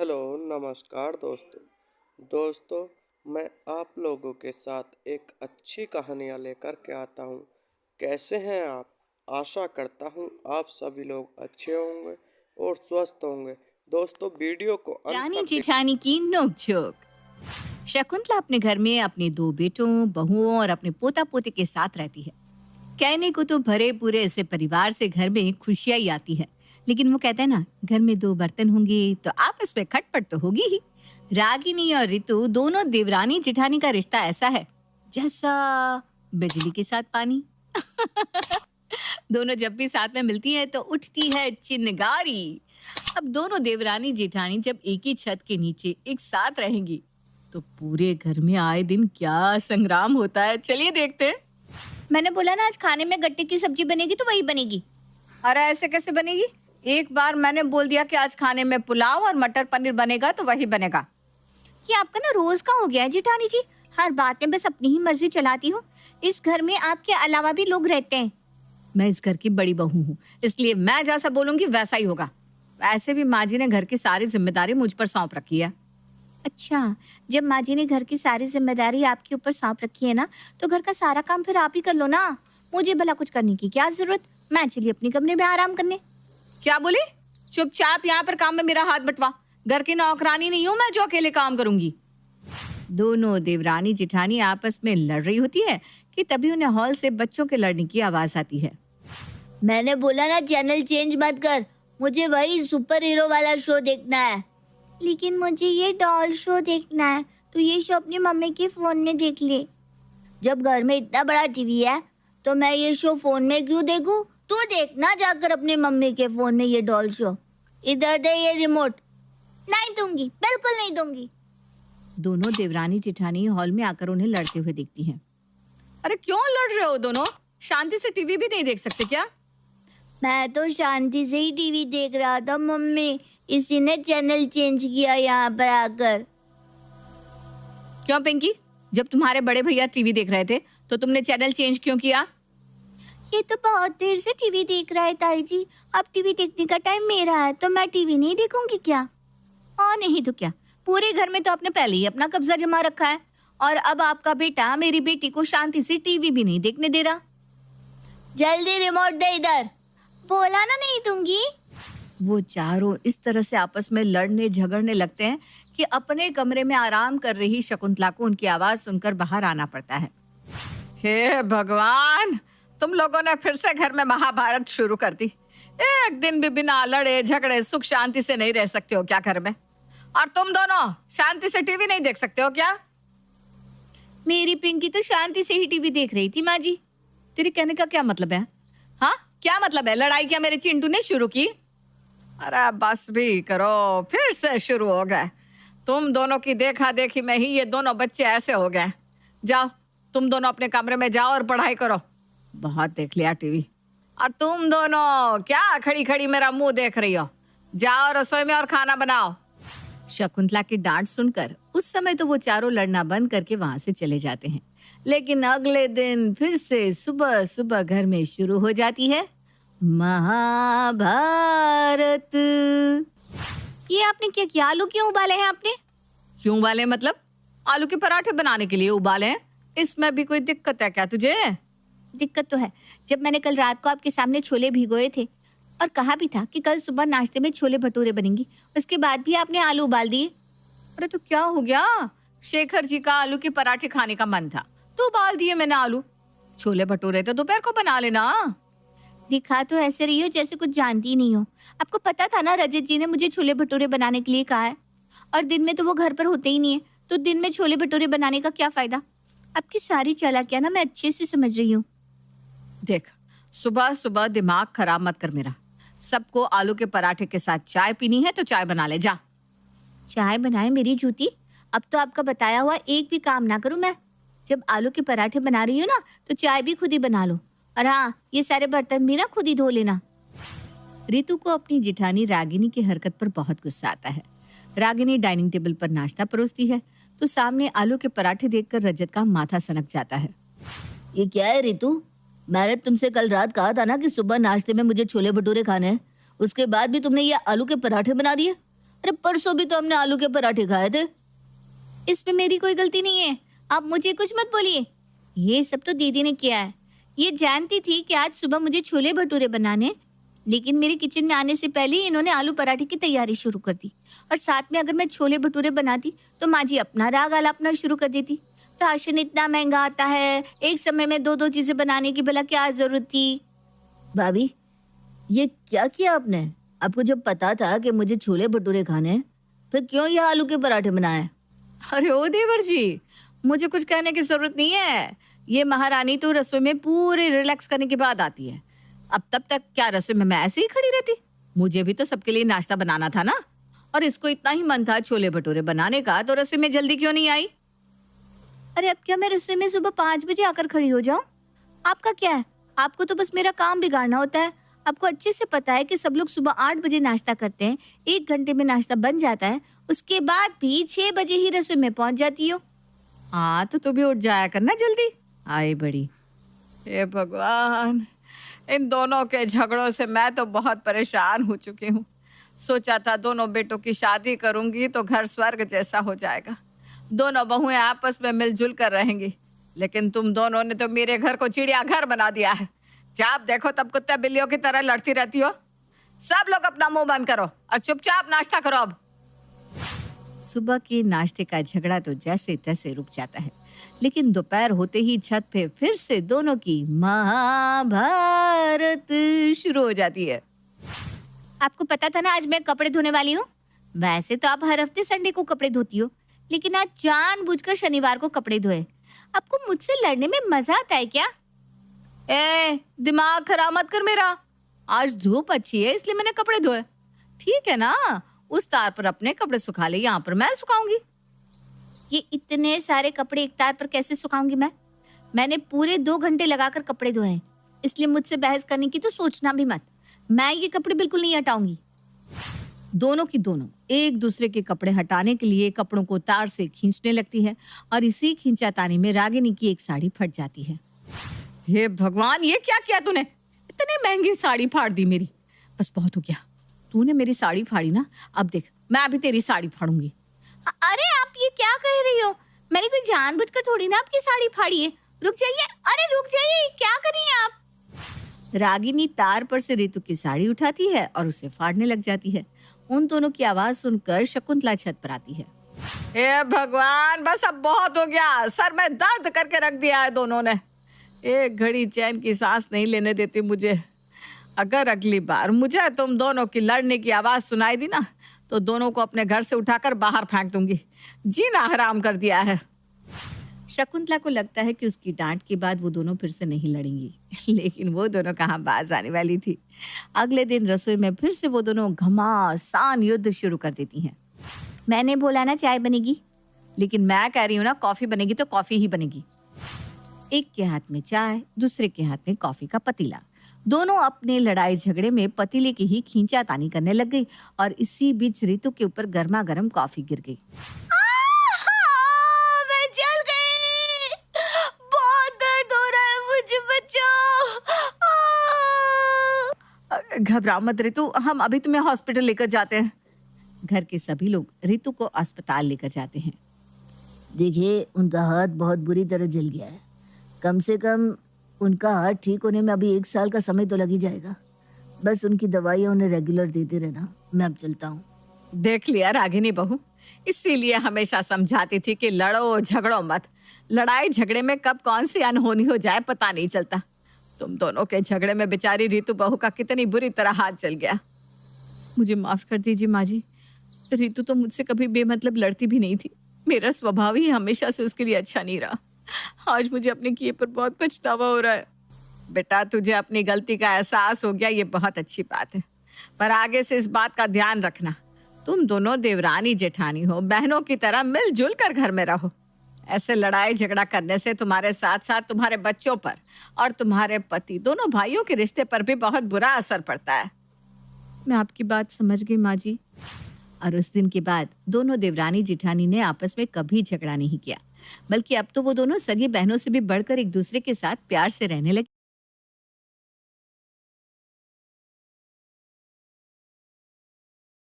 Hello, नमस्कार दोस्तों। दोस्तों, मैं आप लोगों के साथ एक अच्छी कहानियाँ लेकर के आता हूँ। कैसे हैं आप? आशा करता हूँ आप सभी लोग अच्छे होंगे और स्वस्थ होंगे। दोस्तों, वीडियो को अंत रानी तक देख। जेठानी की नोकझोंक। शकुंतला अपने घर में अपने दो बेटों, बहुओं और अपने पोता पोते के साथ रहती है। कहने को तो भरे पूरे ऐसे परिवार से घर में खुशियां ही आती है, लेकिन वो कहते हैं ना, घर में दो बर्तन होंगे तो आपस में खटपट तो होगी ही। रागिनी और रितु दोनों देवरानी जेठानी का रिश्ता ऐसा है जैसा बिजली के साथ पानी। दोनों जब भी साथ में मिलती हैं तो उठती है चिनगारी। अब दोनों देवरानी जेठानी जब एक ही छत के नीचे एक साथ रहेंगी तो पूरे घर में आए दिन क्या संग्राम होता है, चलिए देखते हैं। मैंने बोला ना, आज खाने में गट्टे की सब्जी बनेगी तो वही बनेगी। अरे ऐसे कैसे बनेगी? एक बार मैंने बोल दिया कि आज खाने में पुलाव और मटर पनीर बनेगा तो वही बनेगा। ये आपका ना रोज का हो गया है जेठानी जी। हर बात में बस अपनी ही मर्जी चलाती हो। इस घर में आपके अलावा भी लोग रहते हैं। मैं इस घर की बड़ी बहू हूँ, इसलिए मैं जैसा बोलूंगी वैसा ही होगा। वैसे भी माँ जी ने घर की सारी जिम्मेदारी मुझ पर सौंप रखी है। अच्छा, जब माँ जी ने घर की सारी जिम्मेदारी आपके ऊपर सौंप रखी है ना, तो घर का सारा काम फिर आप ही कर लो ना। मुझे भला कुछ करने की क्या जरूरत? मैं चली अपने कमरे में आराम करने। क्या बोली? चुपचाप यहाँ पर काम में मेरा हाथ बटवा। घर की नौकरानी नहीं हूँ मैं जो अकेले काम करूंगी। दोनों देवरानी जेठानी आपस में लड़ रही होती है कि तभी उन्हें हॉल से बच्चों के लड़ने की आवाज आती है। मैंने बोला ना, चैनल चेंज मत कर। मुझे वही सुपर हीरो वाला शो देखना है। लेकिन मुझे ये डॉल शो देखना है, तो ये शो अपनी मम्मी के फोन में देख ले। जब घर में इतना बड़ा टीवी है तो मैं ये शो फोन में क्यों देखूं? तू देखना जाकर अपनी मम्मी के फोन में ये डॉल शो। इधर दे ये रिमोट। नहीं दूंगी, बिल्कुल नहीं दूंगी। दोनों देवरानी जेठानी हॉल में आकर उन्हें लड़ते हुए देखती हैं। अरे क्यों लड़ रहे हो दोनों? शांति से टीवी भी नहीं देख सकते क्या? मैं तो शांति से ही टीवी देख रहा था मम्मी। इसी ने चैनल चेंज किया यहाँ पर आकर। क्यों पिंकी? जब तुम्हारे बड़े भैया टीवी देख रहे थे तो तुमने चैनल चेंज क्यों किया? ये तो बहुत देर से टीवी देख रहा है ताई जी। अब टीवी देखने का टाइम मेरा है तो मैं टीवी नहीं देखूंगी क्या? और नहीं तो क्या, पूरे घर में तो आपने पहले ही अपना कब्जा जमा रखा है और अब आपका बेटा मेरी बेटी को शांति से टीवी भी नहीं देखने दे रहा। जल्दी रिमोट दे इधर। बोला ना नहीं दूंगी। वो चारों इस तरह से आपस में लड़ने झगड़ने लगते हैं कि अपने कमरे में आराम कर रही शकुंतला को उनकी आवाज सुनकर बाहर आना पड़ता है। हे भगवान, तुम लोगों ने फिर से घर में महाभारत शुरू कर दी। एक दिन भी बिना लड़े झगड़े सुख शांति से नहीं रह सकते हो क्या घर में? और तुम दोनों शांति से टीवी नहीं देख सकते हो क्या? मेरी पिंकी तो शांति से ही टीवी देख रही थी माँ जी। तेरे कहने का क्या मतलब है? हाँ, क्या मतलब है? लड़ाई क्या मेरे चिंटू ने शुरू की? अरे बस भी करो, फिर से शुरू हो गए। तुम दोनों की देखा देखी में ही ये दोनों बच्चे ऐसे हो गए। जाओ, तुम दोनों अपने कमरे में जाओ और पढ़ाई करो। बहुत देख लिया टीवी। और तुम दोनों क्या खड़ी खड़ी मेरा मुंह देख रही हो? जाओ रसोई में और खाना बनाओ। शकुंतला की डांट सुनकर उस समय तो वो चारों लड़ना बंद करके वहां से चले जाते हैं। लेकिन अगले दिन फिर से सुबह सुबह घर में शुरू हो जाती है महाभारत। ये आपने क्या किया? आलू क्यों उबाले हैं आपने? क्यों उबाले मतलब? आलू के पराठे बनाने के लिए उबाले हैं। इसमें भी कोई दिक्कत है क्या तुझे? दिक्कत तो है। जब मैंने कल रात को आपके सामने छोले भिगोए थे और कहा भी था कि कल सुबह नाश्ते में छोले भटूरे बनेंगी, उसके बाद भी आपने आलू उबाल दिए। अरे तो क्या हो गया? शेखर जी का आलू के पराठे खाने का मन था तो उबाल दिए मैंने आलू। छोले भटूरे तो दोपहर को बना लेना। दिखा तो ऐसे रही हो जैसे कुछ जानती ही नहीं हो। आपको पता था ना, रजत जी ने मुझे छोले भटूरे बनाने के लिए कहा है और दिन में तो वो घर पर होते ही नहीं है, तो दिन में छोले भटूरे बनाने का क्या फायदा? आपकी सारी चालाकियां ना मैं अच्छे से समझ रही हूँ। देख, सुबह सुबह दिमाग खराब मत कर मेरा। सबको आलू के पराठे के साथ चाय पीनी है तो चाय बना ले जा। चाय बनाए मेरी जूती? अब तो आपका बताया हुआ एक भी काम ना करूं मैं। जब आलू के पराठे बना रही हूँ ना तो चाय भी खुद ही बना लो। और हाँ, ये सारे बर्तन भी ना खुद ही धो लेना। रितु को अपनी जिठानी रागिनी की हरकत पर बहुत गुस्सा आता है। रागिनी डाइनिंग टेबल पर नाश्ता परोसती है तो सामने आलू के पराठे देखकर रजत का माथा सनक जाता है। ये क्या है रितु? मैंने तुमसे कल रात कहा था ना कि सुबह नाश्ते में मुझे छोले भटूरे खाने हैं। उसके बाद भी तुमने ये आलू के पराठे बना दिए। अरे परसों भी तो हमने आलू के पराठे खाए थे। इसमें मेरी कोई गलती नहीं है, आप मुझे कुछ मत बोलिए। ये सब तो दीदी ने किया है। ये जानती थी कि आज सुबह मुझे छोले भटूरे बनाने, लेकिन मेरे किचन में आने से पहले ही इन्होंने आलू पराठे की तैयारी शुरू कर दी। और साथ में अगर मैं छोले भटूरे बनाती तो माँ जी अपना राग आलापना शुरू कर देती। राशन इतना महंगा आता है, एक समय में दो दो चीजें बनाने की भला क्या जरूरत थी। भाभी, ये क्या किया आपने? आपको जब पता था कि मुझे छोले भटूरे खाने हैं, फिर क्यों ये आलू के पराठे बनाए? अरे ओ देवर जी, मुझे कुछ कहने की जरूरत नहीं है। ये महारानी तो रसोई में पूरे रिलैक्स करने के बाद आती है। अब तब तक क्या रसोई में मैं ऐसे ही खड़ी रहती? मुझे भी तो सबके लिए नाश्ता बनाना था ना। और इसको इतना ही मन था छोले भटूरे बनाने का, तो रसोई में जल्दी क्यों नहीं आई? अरे अब क्या मैं रसोई में सुबह 5 बजे आकर खड़ी हो जाऊं? आपका क्या है? आपको तो बस मेरा काम बिगाड़ना होता है। आपको अच्छे से पता है कि सब लोग सुबह 8 बजे नाश्ता करते हैं, 1 घंटे में नाश्ता बन जाता है, उसके बाद भी 6 बजे ही रसोई में पहुंच जाती हो। हाँ तो तू भी उठ जाया करना जल्दी। आई बड़ी। हे भगवान, इन दोनों के झगड़ों से मैं तो बहुत परेशान हो चुकी हूँ। सोचा था दोनों बेटों की शादी करूंगी तो घर स्वर्ग जैसा हो जाएगा, दोनों बहुएं आपस में मिलजुल कर रहेंगी। लेकिन तुम दोनों ने तो मेरे घर को चिड़ियाघर बना दिया है। जब देखो तब कुत्ते बिल्लियों की तरह लड़ती रहती हो। सब लोग अपना मुंह बंद करो और चुपचाप नाश्ता करो अब। सुबह के नाश्ते का झगड़ा तो जैसे तैसे रुक जाता है, लेकिन दोपहर होते ही छत पे फिर से दोनों की महाभारत शुरू हो जाती है। आपको पता था ना आज मैं कपड़े धोने वाली हूँ? वैसे तो आप हर हफ्ते संडे को कपड़े धोती हो, लेकिन आज जानबूझकर शनिवार को कपड़े धोए। आपको मुझसे लड़ने में मजा आता है क्या? दिमाग खराब मत कर मेरा। आज धूप अच्छी है इसलिए मैंने कपड़े धोए। ठीक है ना, उस तार पर अपने कपड़े सुखा ले, यहाँ पर मैं सुखाऊंगी। ये इतने सारे कपड़े एक तार पर कैसे सुखाऊंगी मैं? मैंने पूरे 2 घंटे लगाकर कपड़े धोए हैं, इसलिए मुझसे बहस करने की तो सोचना भी मत। मैं ये कपड़े बिल्कुल नहीं हटाऊंगी। दोनों की दोनों एक दूसरे के कपड़े हटाने के लिए कपड़ों को तार से खींचने लगती है और इसी खींचातानी में रागिनी की एक साड़ी फट जाती है। हे भगवान, ये क्या किया तूने? इतनी महंगी साड़ी फाड़ दी मेरी। बस बहुत हो गया, तूने मेरी साड़ी फाड़ी ना, अब देख मैं अभी तेरी साड़ी फाड़ूंगी। अरे आप ये क्या कह रही हो? मैंने कोई जानबूझकर थोड़ी ना आपकी साड़ी फाड़ी है। रुक जाइए, अरे रुक जाइए, क्या कर रही हैं आप? रागिनी तार पर से रितु की साड़ी उठाती है और उसे फाड़ने लग जाती है। उन दोनों की आवाज सुनकर शकुंतला छत पर आती है। हे भगवान, बस अब बहुत हो गया, सर में दर्द करके रख दिया है दोनों ने। एक घड़ी चैन की सांस नहीं लेने देती मुझे। अगर अगली बार मुझे तुम दोनों की लड़ने की आवाज सुनाई दी ना, तो दोनों को अपने घर से उठाकर बाहर फेंक दूंगी। जीना हराम कर दिया है। शकुंतला को लगता है कि उसकी डांट के बाद वो दोनों फिर से नहीं लड़ेंगी, लेकिन वो दोनों कहाँ बाज आने वाली थी। अगले दिन रसोई में फिर से वो दोनों घमासान युद्ध शुरू कर देती हैं। मैंने बोला ना चाय बनेगी, लेकिन मैं कह रही हूँ ना कॉफी बनेगी तो कॉफी ही बनेगी। एक के हाथ में चाय, दूसरे के हाथ में कॉफी का पतीला। दोनों अपने लड़ाई झगड़े में पतीले की ही खींचातानी करने लग गई और इसी बीच रितु के ऊपर गर्मा गर्म कॉफी गिर गई। मैं जल गई, बहुत दर्द हो रहा है, मुझे बचाओ। घबराओ मत रितु, हम अभी तुम्हें हॉस्पिटल लेकर जाते हैं। घर के सभी लोग रितु को अस्पताल लेकर जाते हैं। देखिए, उनका हाथ बहुत बुरी तरह जल गया है। कम से कम उनका हाथ ठीक होने में अभी 1 साल का समय तो लग ही जाएगा। बस उनकी दवाइयाँ उन्हें रेगुलर देते रहना। मैं अब चलता हूँ। देख लिया रागिनी बहू, इसीलिए हमेशा समझाती थी कि लड़ो झगड़ो मत। लड़ाई झगड़े में कब कौन सी अनहोनी हो जाए पता नहीं चलता। तुम दोनों के झगड़े में बेचारी रितु बहू का कितनी बुरी तरह हाथ जल गया। मुझे माफ कर दीजिए माँ जी। रितु तो मुझसे कभी बेमतलब लड़ती भी नहीं थी। मेरा स्वभाव ही हमेशा से उसके लिए अच्छा नहीं रहा। आज मुझे अपने किए पर बहुत पछतावा हो रहा है। बेटा, तुझे अपनी गलती का एहसास हो गया, ये बहुत अच्छी बात है, पर आगे से इस बात का ध्यान रखना। तुम दोनों देवरानी जेठानी हो, बहनों की तरह मिलजुल कर घर में रहो। ऐसे लड़ाई झगड़ा करने से तुम्हारे साथ साथ तुम्हारे बच्चों पर और तुम्हारे पति दोनों भाइयों के रिश्ते पर भी बहुत बुरा असर पड़ता है। मैं आपकी बात समझ गई माँ जी। और उस दिन के बाद दोनों देवरानी जेठानी ने आपस में कभी झगड़ा नहीं किया, बल्कि अब तो वो दोनों सगी बहनों से भी बढ़कर एक दूसरे के साथ प्यार से रहने लगे।